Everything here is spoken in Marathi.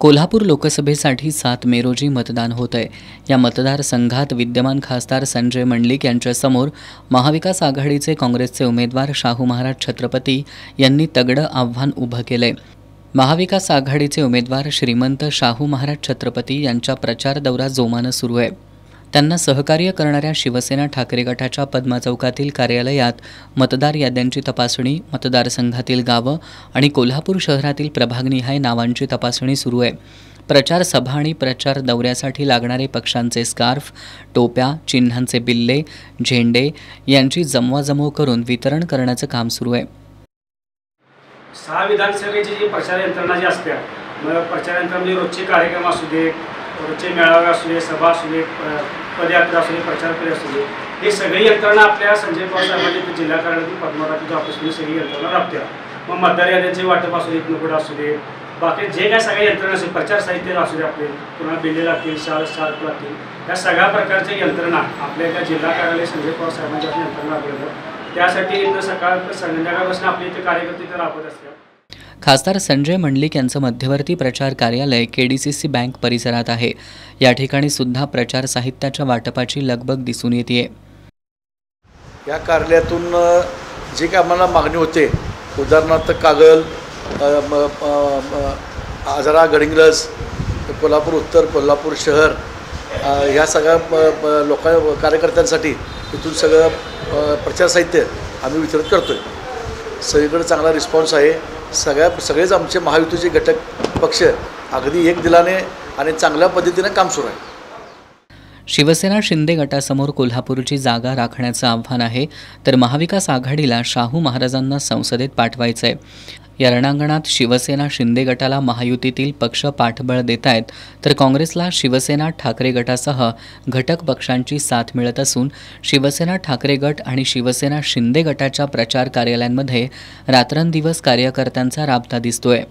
कोल्हापूर लोकसभेसाठी 7 मे रोजी मतदान होत आहे। या मतदारसंघात विद्यमान खासदार संजय मंडलिक यांच्यासमोर महाविकास आघाडीचे काँग्रेसचे उमेदवार शाहू महाराज छत्रपती यांनी तगडं आव्हान उभं केलंय। महाविकास आघाडीचे उमेदवार श्रीमंत शाहू महाराज छत्रपती यांचा प्रचार दौरा जोमानं सुरू आहे। त्यांना सहकार्य करणाऱ्या शिवसेना ठाकरे गटाच्या पद्मा चौकातील कार्यालयात मतदार याद्यांची तपासणी, मतदारसंघातील गावं आणि कोल्हापूर शहरातील प्रभागनिहाय नावांची तपासणी सुरू आहे। प्रचार सभा आणि प्रचार दौऱ्यासाठी लागणारे पक्षांचे स्कार्फ, टोप्या, चिन्हांचे बिल्ले, झेंडे यांची जमवाजमव करून वितरण करण्याचं काम सुरू आहे। 6 विधानसभेची जी प्रचार यंत्रणा जी असते, मग प्रचार यंत्रणा रोजचे कार्यक्रम असू दे, रोजचे मेळावे असू दे, सभा असू दे, पदयात्रा असू दे, प्रचार फेरी असू दे, हे सगळी यंत्रणा आपल्या संजय पवार साहेबांनी जिल्हा कार्यालयातील पद्मावतीच्या ऑफिसमध्ये सगळी यंत्रणा राबते। मग मतदार याद्यांचे वाटप असू दे, नोकड असू दे, बाकी जे काय सगळ्या यंत्रणा असेल, प्रचार साहित्य असू दे, आपले पुन्हा बिल्ले लागतील, शार्प लागतील, या सगळ्या प्रकारच्या यंत्रणा आपल्या एका जिल्हा कार्यालय संजय पवार साहेबांच्या यंत्रणा राबवल्या जातात। त्यासाठी इथं सकाळ संध्याकाळपासून आपले इथे कार्यकर्ते इथं राबत असतात। खासदार संजय मंडलिक यांचं मध्यवर्ती प्रचार कार्यालय KDCC बँक परिसरात आहे। या ठिकाणी सुद्धा प्रचार साहित्याच्या वाटपाची लगबग दिसून येते। या कार्यालयातून जे काही आम्हाला मागणी होते, उदाहरणार्थ कागल, आजरा, गडिंग्लज, कोल्हापूर उत्तर, कोल्हापूर शहर, ह्या सगळ्या कार्यकर्त्यांसाठी इथून सगळं प्रचार साहित्य आम्ही वितरित करतो आहे। सगळीकडे चांगला रिस्पॉन्स आहे। सगळेच आमचे महायुतीचे घटक पक्ष अगदी एक दिलाने आणि चांगल्या पद्धतीने काम सुरू आहे। शिवसेना शिंदे गटासमोर कोल्हापूरची जागा राखण्याचं आव्हान आहे, तर महाविकास आघाडीला शाहू महाराजांना संसदेत पाठवायचं आहे। या रणांगणात शिवसेना शिंदे गटाला महायुतीतील पक्ष पाठबळ देत आहेत, तर काँग्रेसला शिवसेना ठाकरे गटासह घटक पक्षांची साथ मिळत असून शिवसेना ठाकरे गट आणि शिवसेना शिंदे गटाच्या प्रचार कार्यालयांमध्ये रात्रंदिवस कार्यकर्त्यांचा राबता दिसतोय।